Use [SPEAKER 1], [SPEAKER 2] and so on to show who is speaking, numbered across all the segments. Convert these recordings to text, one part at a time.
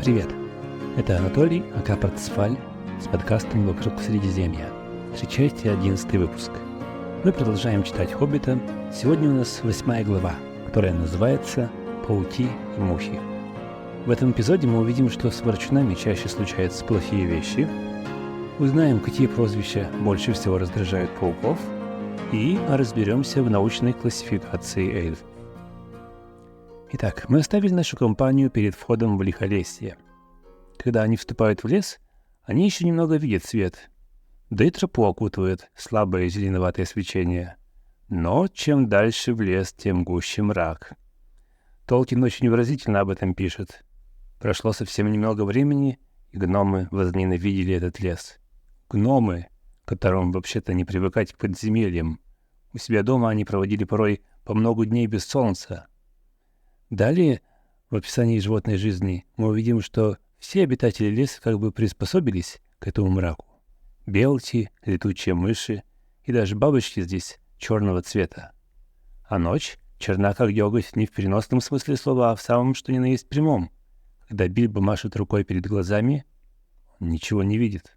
[SPEAKER 1] Привет! Это Анатолий, ака Портсфаль, с подкастом «Вокруг Средиземья». Встречайте 11 выпуск. Мы продолжаем читать «Хоббита». Сегодня у нас 8 глава, которая называется «Пауки и мухи». В этом эпизоде мы увидим, что с ворчунами чаще случаются плохие вещи, узнаем, какие прозвища больше всего раздражают пауков, и разберемся в научной классификации эльфов. Итак, мы оставили нашу компанию перед входом в Лихолесье. Когда они вступают в лес, они еще немного видят свет, да и тропу окутывает слабое зеленоватое свечение. Но чем дальше в лес, тем гуще мрак. Толкин очень выразительно об этом пишет. Прошло совсем немного времени, и гномы возненавидели этот лес. Гномы, которым вообще-то не привыкать к подземельям. У себя дома они проводили порой по много дней без солнца. Далее, в описании животной жизни, мы увидим, что все обитатели леса как бы приспособились к этому мраку. Белки, летучие мыши и даже бабочки здесь черного цвета. А ночь черна как деготь не в переносном смысле слова, а в самом что ни на есть прямом. Когда Бильбо машет рукой перед глазами, он ничего не видит.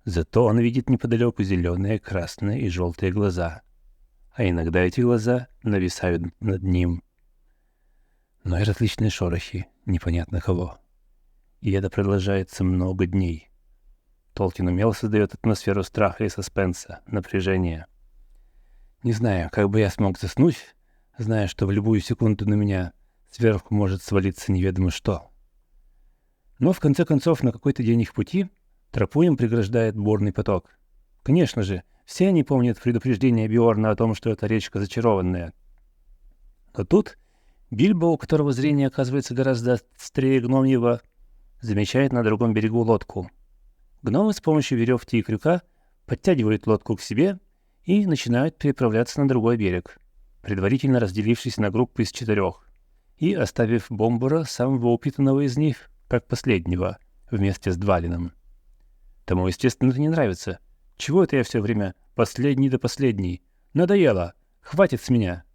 [SPEAKER 1] Зато он видит неподалеку зеленые, красные и желтые глаза. А иногда эти глаза нависают над ним. Но и различные шорохи, непонятно кого. И это продолжается много дней. Толкин умело создает атмосферу страха и саспенса, напряжения. Не знаю, как бы я смог заснуть, зная, что в любую секунду на меня сверху может свалиться неведомо что. Но в конце концов на какой-то день их пути тропу им преграждает бурный поток. Конечно же, все они помнят предупреждение Биорна о том, что эта речка зачарованная. Но тут Бильбо, у которого зрение оказывается гораздо острее гномьего, замечает на другом берегу лодку. Гномы с помощью веревки и крюка подтягивают лодку к себе и начинают переправляться на другой берег, предварительно разделившись на группы из 4 и оставив Бомбура, самого упитанного из них, как последнего, вместе с Двалином. Тому, естественно, это не нравится. Чего это я все время последний да последний? Надоело! Хватит с меня!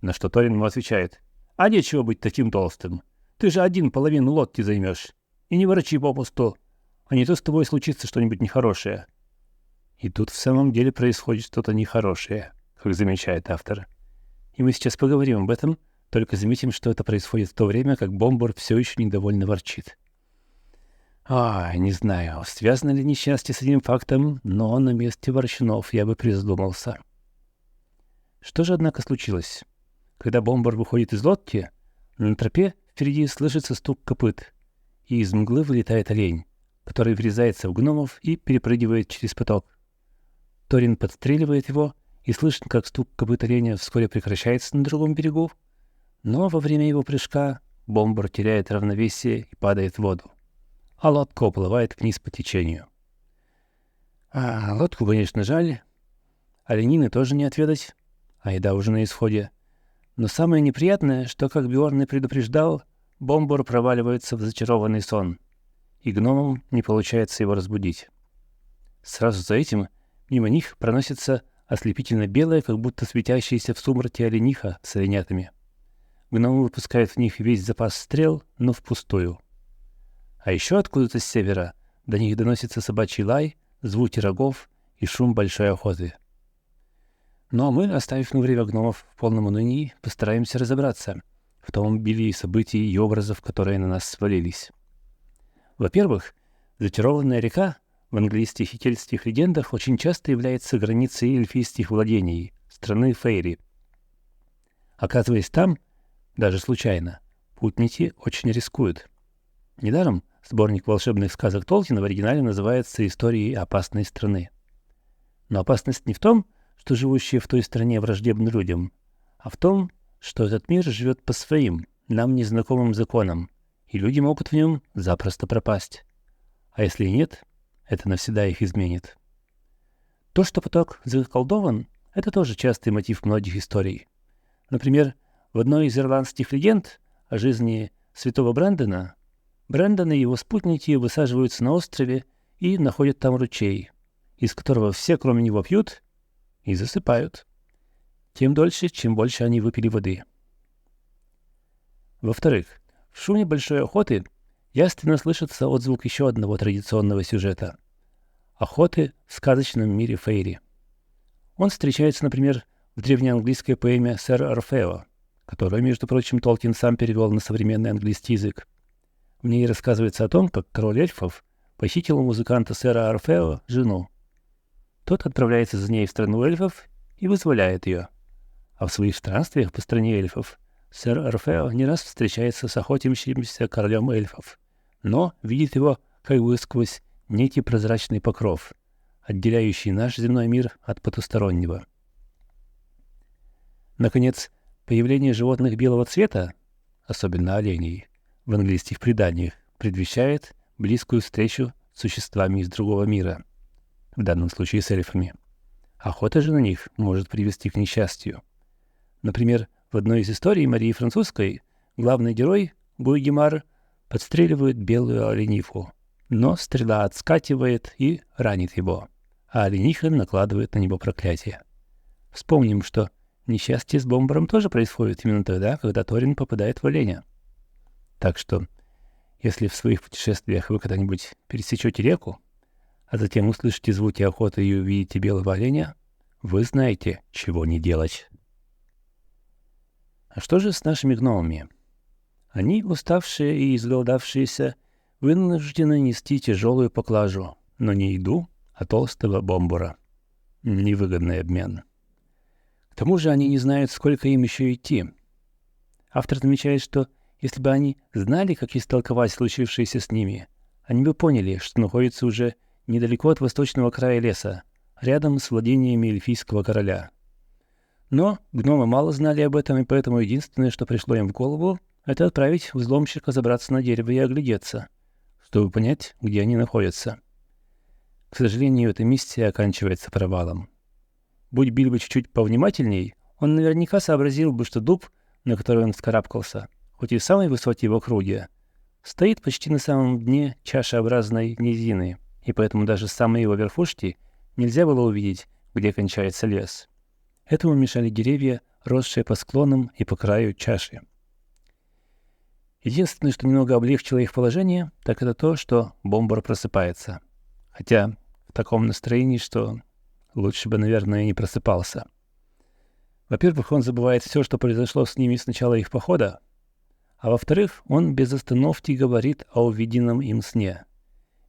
[SPEAKER 1] На что Торин ему отвечает: «А нечего быть таким толстым. Ты же один половину лодки займешь. И не ворочи попусту, а не то с тобой случится что-нибудь нехорошее». И тут в самом деле происходит что-то нехорошее, как замечает автор. И мы сейчас поговорим об этом, только заметим, что это происходит в то время, как Бомбур все еще недовольно ворчит. Не знаю, связано ли несчастье с этим фактом, но на месте ворчунов я бы призадумался. Что же, однако, случилось? Когда Бомбур выходит из лодки, на тропе впереди слышится стук копыт, и из мглы вылетает олень, который врезается в гномов и перепрыгивает через поток. Торин подстреливает его, и слышно, как стук копыт оленя вскоре прекращается на другом берегу, но во время его прыжка Бомбур теряет равновесие и падает в воду, а лодка уплывает вниз по течению. Лодку, конечно, жаль, оленины тоже не отведать, а еда уже на исходе. Но самое неприятное, что, как Биорн и предупреждал, Бомбур проваливается в зачарованный сон, и гномам не получается его разбудить. Сразу за этим мимо них проносится ослепительно белая, как будто светящаяся в сумраке олениха с оленятами. Гномы выпускают в них весь запас стрел, но впустую. А еще откуда-то с севера до них доносится собачий лай, звуки рогов и шум большой охоты. Но мы, оставив на время гномов в полном унынии, постараемся разобраться в том обилии событий и образов, которые на нас свалились. Во-первых, зачарованная река в английских и кельтских легендах очень часто является границей эльфийских владений, страны Фейри. Оказываясь там, даже случайно, путники очень рискуют. Недаром сборник волшебных сказок Толкина в оригинале называется «Историей опасной страны». Но опасность не в том, что живущие в той стране враждебны людям, а в том, что этот мир живет по своим, нам незнакомым законам, и люди могут в нем запросто пропасть. А если и нет, это навсегда их изменит. То, что поток заколдован, это тоже частый мотив многих историй. Например, в одной из ирландских легенд о жизни святого Брэндона, Брэндон и его спутники высаживаются на острове и находят там ручей, из которого все, кроме него, пьют и засыпают. Тем дольше, чем больше они выпили воды. Во-вторых, в шуме большой охоты Ясно слышится отзвук еще одного традиционного сюжета – охоты в сказочном мире фейри. Он встречается, например, в древнеанглийской поэме «Сэр Орфео», которую, между прочим, Толкин сам перевел на современный английский язык. В ней рассказывается о том, как король эльфов похитил у музыканта сэра Орфео жену. Тот отправляется за ней в страну эльфов и вызволяет ее. А в своих странствиях по стране эльфов сэр Орфео не раз встречается с охотящимся королем эльфов, но видит его как бы сквозь некий прозрачный покров, отделяющий наш земной мир от потустороннего. Наконец, появление животных белого цвета, особенно оленей, в английских преданиях предвещает близкую встречу с существами из другого мира, в данном случае с эльфами. Охота же на них может привести к несчастью. Например, в одной из историй Марии Французской главный герой, Гуйгемар, подстреливает белую олениху, но стрела отскакивает и ранит его, а олениха накладывает на него проклятие. Вспомним, что несчастье с Бомбором тоже происходит именно тогда, когда Торин попадает в оленя. Так что, если в своих путешествиях вы когда-нибудь пересечете реку, а затем услышите звуки охоты и увидите белого оленя, вы знаете, чего не делать. А что же с нашими гномами? Они, уставшие и изголодавшиеся, вынуждены нести тяжелую поклажу, но не еду, а толстого Бомбора. Невыгодный обмен. К тому же они не знают, сколько им еще идти. Автор замечает, что если бы они знали, как истолковать случившееся с ними, они бы поняли, что находятся уже недалеко от восточного края леса, рядом с владениями эльфийского короля. Но гномы мало знали об этом, и поэтому единственное, что пришло им в голову, это отправить взломщика забраться на дерево и оглядеться, чтобы понять, где они находятся. К сожалению, эта миссия оканчивается провалом. Будь Бильбо чуть-чуть повнимательней, он наверняка сообразил бы, что дуб, на который он вскарабкался, хоть и в самой высоте в округе, стоит почти на самом дне чашеобразной низины, и поэтому даже с самой его верхушки нельзя было увидеть, где кончается лес. Этому мешали деревья, росшие по склонам и по краю чаши. Единственное, что немного облегчило их положение, так это то, что Бомбор просыпается. Хотя в таком настроении, что лучше бы, наверное, и не просыпался. Во-первых, он забывает все, что произошло с ними с начала их похода, а во-вторых, он без остановки говорит о увиденном им сне.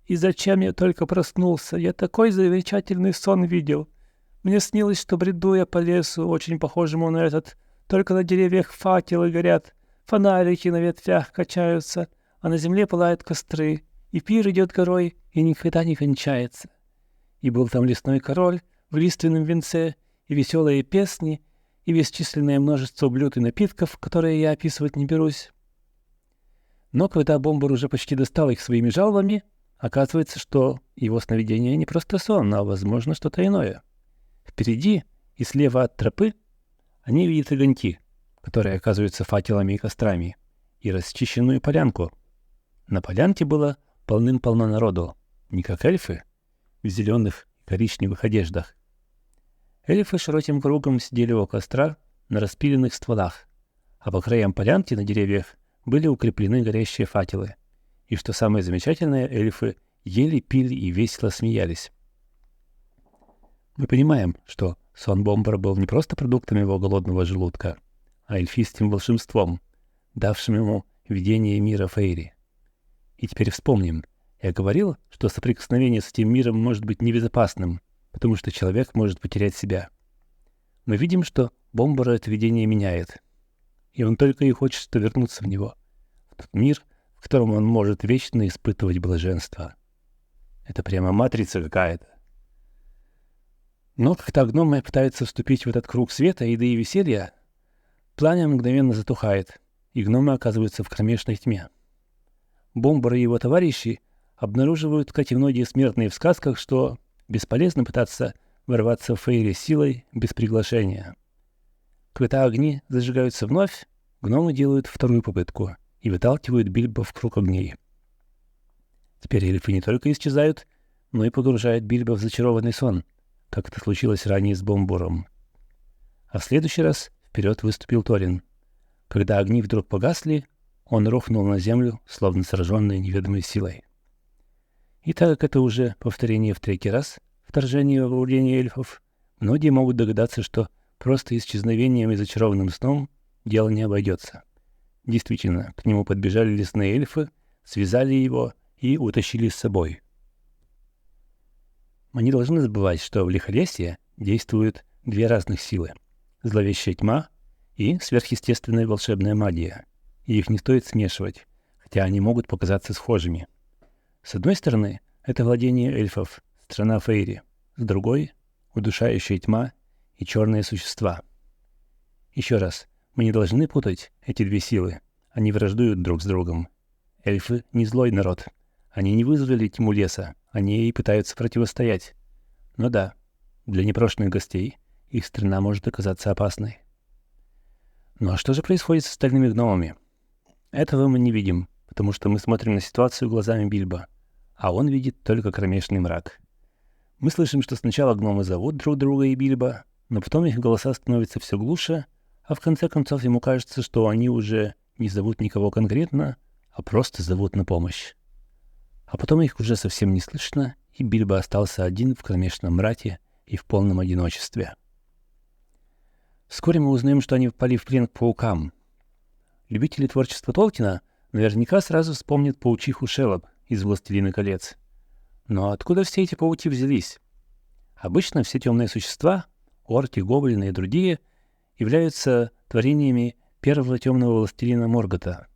[SPEAKER 1] «И зачем я только проснулся? Я такой замечательный сон видел. Мне снилось, что бреду я по лесу, очень похожему на этот, только на деревьях факелы горят, фонарики на ветвях качаются, а на земле пылают костры, и пир идет горой и никогда не кончается. И был там лесной король в лиственном венце, и веселые песни, и бесчисленное множество блюд и напитков, которые я описывать не берусь». Но когда Бомбор уже почти достал их своими жалобами, оказывается, что его сновидение не просто сон, а, возможно, что-то иное. Впереди и слева от тропы они видят огоньки, которые оказываются факелами и кострами, и расчищенную полянку. На полянке было полным-полно народу, не как эльфы, в зеленых и коричневых одеждах. Эльфы широким кругом сидели у костра на распиленных стволах, а по краям полянки на деревьях были укреплены горящие факелы. И что самое замечательное, эльфы ели, пили и весело смеялись. Мы понимаем, что сон Бомбора был не просто продуктом его голодного желудка, а эльфийским волшебством, давшим ему видение мира фейри. И теперь вспомним. Я говорил, что соприкосновение с этим миром может быть небезопасным, потому что человек может потерять себя. Мы видим, что Бомбора это видение меняет. И он только и хочет, что вернуться в него, в тот мир, в котором он может вечно испытывать блаженство. Это прямо матрица какая-то. Но когда гномы пытаются вступить в этот круг света, еды и веселья, пламя мгновенно затухает, и гномы оказываются в кромешной тьме. Бомбор и его товарищи обнаруживают, как и многие смертные в сказках, что бесполезно пытаться ворваться в фейри силой без приглашения. Когда огни зажигаются вновь, гномы делают вторую попытку и выталкивают Бильбо в круг огней. Теперь эльфы не только исчезают, но и погружают Бильбо в зачарованный сон, как это случилось ранее с Бомбором. А в следующий раз вперед выступил Торин. Когда огни вдруг погасли, он рухнул на землю, словно сраженный неведомой силой. И так как это уже повторение в третий раз вторжения во владение эльфов, многие могут догадаться, что просто исчезновением и зачарованным сном дело не обойдется. Действительно, к нему подбежали лесные эльфы, связали его и утащили с собой. Мы не должны забывать, что в Лихолесье действуют две разных силы — зловещая тьма и сверхъестественная волшебная магия, и их не стоит смешивать, хотя они могут показаться схожими. С одной стороны, это владение эльфов, страна Фейри, с другой — удушающая тьма и черные существа. Еще раз, мы не должны путать эти две силы, они враждуют друг с другом. Эльфы — не злой народ, они не вызвали тьму леса, они ей пытаются противостоять. Но да, для непрошенных гостей их страна может оказаться опасной. Ну а что же происходит с остальными гномами? Этого мы не видим, потому что мы смотрим на ситуацию глазами Бильбо, а он видит только кромешный мрак. Мы слышим, что сначала гномы зовут друг друга и Бильбо, но потом их голоса становятся все глуше, а в конце концов ему кажется, что они уже не зовут никого конкретно, а просто зовут на помощь. А потом их уже совсем не слышно, и Бильбо остался один в кромешном мраке и в полном одиночестве. Вскоре мы узнаем, что они попали в плен к паукам. Любители творчества Толкина наверняка сразу вспомнят паучиху Шеллоп из «Властелина колец». Но откуда все эти пауки взялись? Обычно все темные существа, орки, гоблины и другие, являются творениями первого темного властелина Моргота.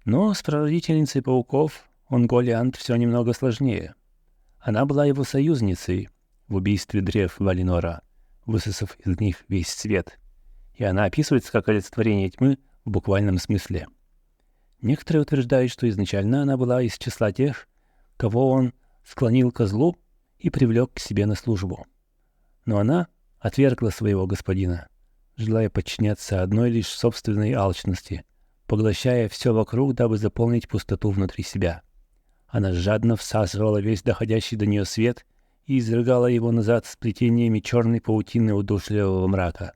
[SPEAKER 1] Но с прародительницей пауков Онголиант все немного сложнее. Она была его союзницей в убийстве древ Валинора, высосав из них весь свет. И она описывается как олицетворение тьмы в буквальном смысле. Некоторые утверждают, что изначально она была из числа тех, кого он склонил ко злу и привлек к себе на службу. Но она отвергла своего господина, желая подчиняться одной лишь собственной алчности, поглощая все вокруг, дабы заполнить пустоту внутри себя. Она жадно всасывала весь доходящий до нее свет и изрыгала его назад сплетениями черной паутины удушливого мрака.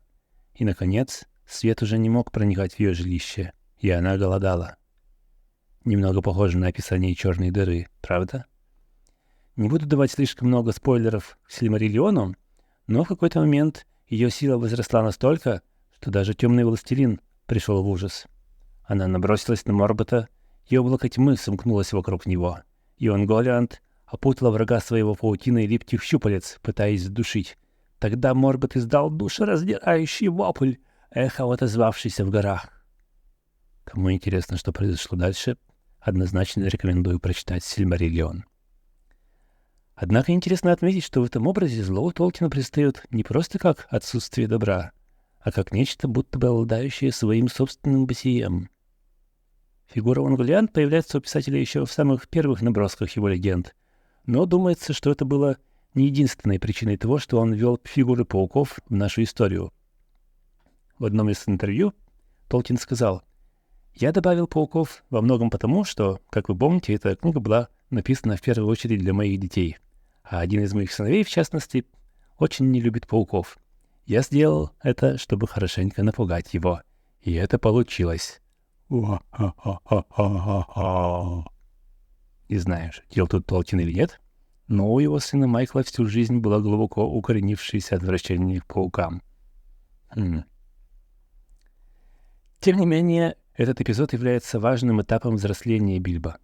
[SPEAKER 1] И, наконец, свет уже не мог проникать в ее жилище, и она голодала. Немного похоже на описание черной дыры, правда? Не буду давать слишком много спойлеров к Сильмариллиону, но в какой-то момент ее сила возросла настолько, что даже темный властелин пришел в ужас. Она набросилась на Моргота, и облако тьмы сомкнулось вокруг него, и Онголиант опутала врага своего паутиной липких щупалец, пытаясь задушить. Тогда Моргот издал душераздирающий вопль, эхо отозвавшийся в горах. Кому интересно, что произошло дальше, однозначно рекомендую прочитать «Сильмариллион». Однако интересно отметить, что в этом образе зло у Толкина предстает не просто как отсутствие добра, а как нечто, будто бы обладающее своим собственным бытием. Фигура Онголиант появляется у писателя еще в самых первых набросках его легенд, но думается, что это было не единственной причиной того, что он ввел фигуры пауков в нашу историю. В одном из интервью Толкин сказал: «Я добавил пауков во многом потому, что, как вы помните, эта книга была написана в первую очередь для моих детей, а один из моих сыновей, в частности, очень не любит пауков. Я сделал это, чтобы хорошенько напугать его, и это получилось». Не знаю, шутил тут Толкин или нет, но у его сына Майкла всю жизнь было глубоко укоренившееся отвращение к паукам. Тем не менее, этот эпизод является важным этапом взросления Бильбо.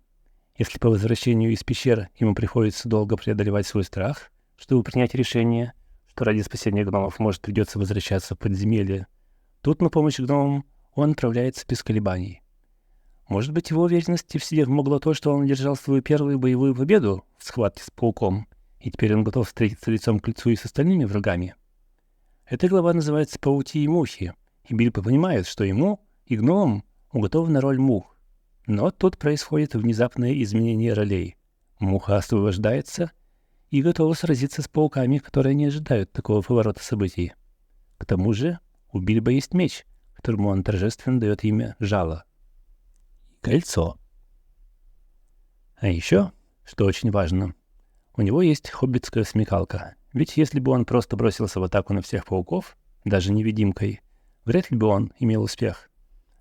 [SPEAKER 1] Если по возвращению из пещер ему приходится долго преодолевать свой страх, чтобы принять решение, что ради спасения гномов, может, придется возвращаться в подземелье, тут на помощь гномам он отправляется без колебаний. Может быть, его уверенности в себе помогло то, что он одержал свою первую боевую победу в схватке с пауком, и теперь он готов встретиться лицом к лицу и с остальными врагами. Эта глава называется «Пауки и мухи», и Бильбо понимает, что ему и гномам уготована роль мух. Но тут происходит внезапное изменение ролей. Муха освобождается и готова сразиться с пауками, которые не ожидают такого поворота событий. К тому же у Бильбо есть меч, которому он торжественно дает имя Жало. Кольцо. А еще, что очень важно, у него есть хоббитская смекалка. Ведь если бы он просто бросился в атаку на всех пауков, даже невидимкой, вряд ли бы он имел успех.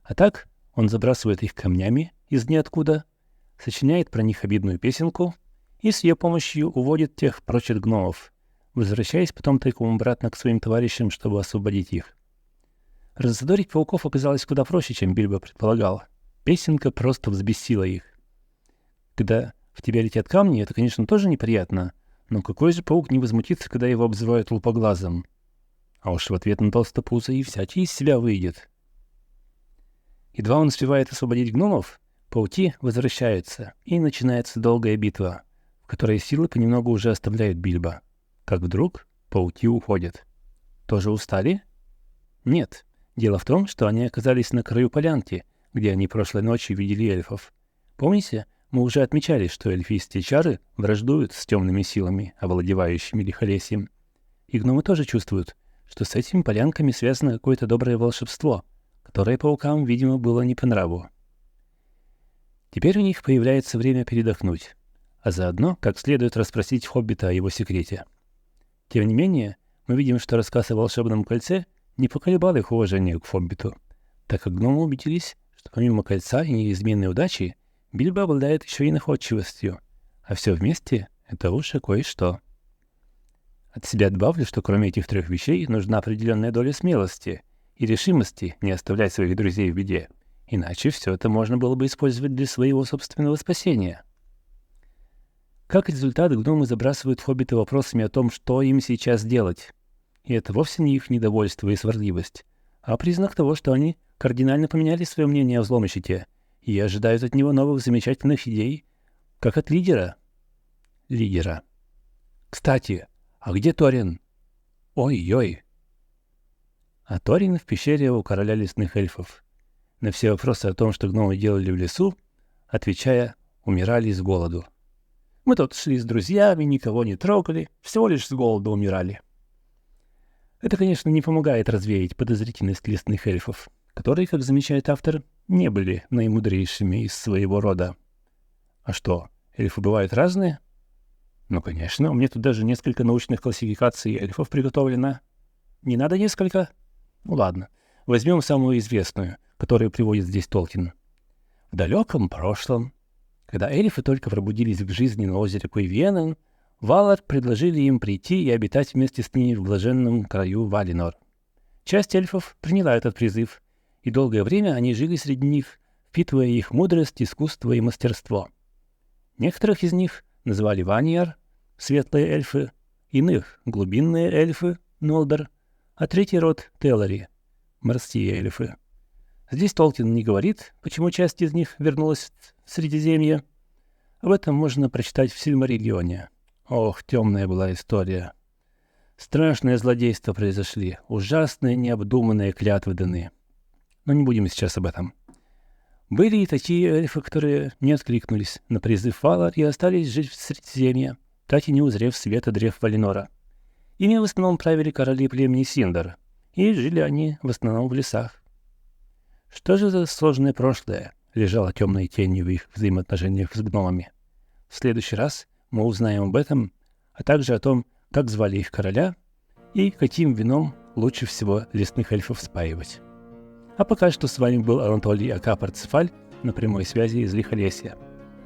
[SPEAKER 1] А так Он забрасывает их камнями из ниоткуда, сочиняет про них обидную песенку и с ее помощью уводит тех прочь от гномов, возвращаясь потом тайком обратно к своим товарищам, чтобы освободить их. Раззадорить пауков оказалось куда проще, чем Бильбо предполагал. Песенка просто взбесила их. Когда в тебя летят камни, это, конечно, тоже неприятно, но какой же паук не возмутится, когда его обзывают лупоглазом? А уж в ответ на толстопуза и всякий из себя выйдет. Едва он успевает освободить гномов, пауки возвращаются, и начинается долгая битва, в которой силы понемногу уже оставляют Бильбо. Как вдруг пауки уходят. Тоже устали? Нет. Дело в том, что они оказались на краю полянки, где они прошлой ночью видели эльфов. Помните, мы уже отмечали, что эльфийские чары враждуют с темными силами, овладевающими лихолесьем. И гномы тоже чувствуют, что с этими полянками связано какое-то доброе волшебство, которое паукам, видимо, было не по нраву. Теперь у них появляется время передохнуть, а заодно как следует расспросить хоббита о его секрете. Тем не менее, мы видим, что рассказ о волшебном кольце не поколебал их уважение к хоббиту, так как гномы убедились, что помимо кольца и неизменной удачи, Бильбо обладает еще и находчивостью, а все вместе — это уже кое-что. От себя добавлю, что кроме этих 3 вещей нужна определенная доля смелости и решимости не оставлять своих друзей в беде, иначе все это можно было бы использовать для своего собственного спасения. Как результат, гномы забрасывают хоббита вопросами о том, что им сейчас делать. И это вовсе не их недовольство и сварливость, а признак того, что они кардинально поменяли свое мнение о взломщике и ожидают от него новых замечательных идей, как от лидера. Кстати, а где Торин? Ой-ой. А Торин в пещере у короля лесных эльфов. На все вопросы о том, что гномы делали в лесу, отвечая, умирали с голоду. Мы тут шли с друзьями, никого не трогали, всего лишь с голоду умирали. Это, конечно, не помогает развеять подозрительность лесных эльфов, которые, как замечает автор, не были наимудрейшими из своего рода. А что, эльфы бывают разные? Ну, конечно, у меня тут даже несколько научных классификаций эльфов приготовлено. Не надо несколько? Ну ладно, возьмем самую известную, которую приводит здесь Толкин. В далеком прошлом, когда эльфы только пробудились к жизни на озере Куйвенен, Валар предложили им прийти и обитать вместе с ними в блаженном краю Валинор. Часть эльфов приняла этот призыв, и долгое время они жили среди них, впитывая их мудрость, искусство и мастерство. Некоторых из них называли Ваньяр, светлые эльфы, иных — глубинные эльфы, Нолдор, а третий род — Теллари, морские эльфы. Здесь Толкин не говорит, почему часть из них вернулась в Средиземье. Об этом можно прочитать в Сильмариллионе. Ох, темная была история. Страшные злодейства произошли, ужасные необдуманные клятвы даны. Но не будем сейчас об этом. Были и такие эльфы, которые не откликнулись на призыв Валар и остались жить в Средиземье, так и не узрев света древ Валинора. Ими в основном правили короли племени Синдar, и жили они в основном в лесах. Что же за сложное прошлое лежало темной тенью в их взаимоотношениях с гномами? В следующий раз мы узнаем об этом, а также о том, как звали их короля и каким вином лучше всего лесных эльфов спаивать. А пока что с вами был Анатолий Акапарцефаль на прямой связи из Лихолесья.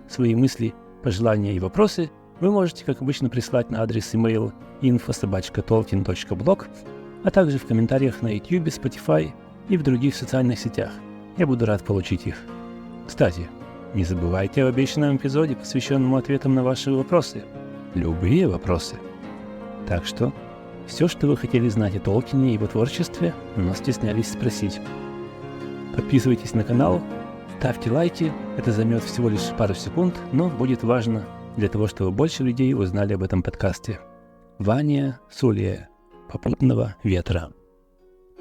[SPEAKER 1] Свои мысли, пожелания и вопросы вы можете, как обычно, прислать на адрес email info@tolkien.blog, а также в комментариях на YouTube, Spotify и в других социальных сетях. Я буду рад получить их. Кстати, не забывайте об обещанном эпизоде, посвященном ответам на ваши вопросы. Любые вопросы. Так что, все, что вы хотели знать о Толкине и его творчестве, но стеснялись спросить. Подписывайтесь на канал, ставьте лайки, это займет всего лишь пару секунд, но будет важно для того, чтобы больше людей узнали об этом подкасте. Ваня Сулия. Попутного ветра.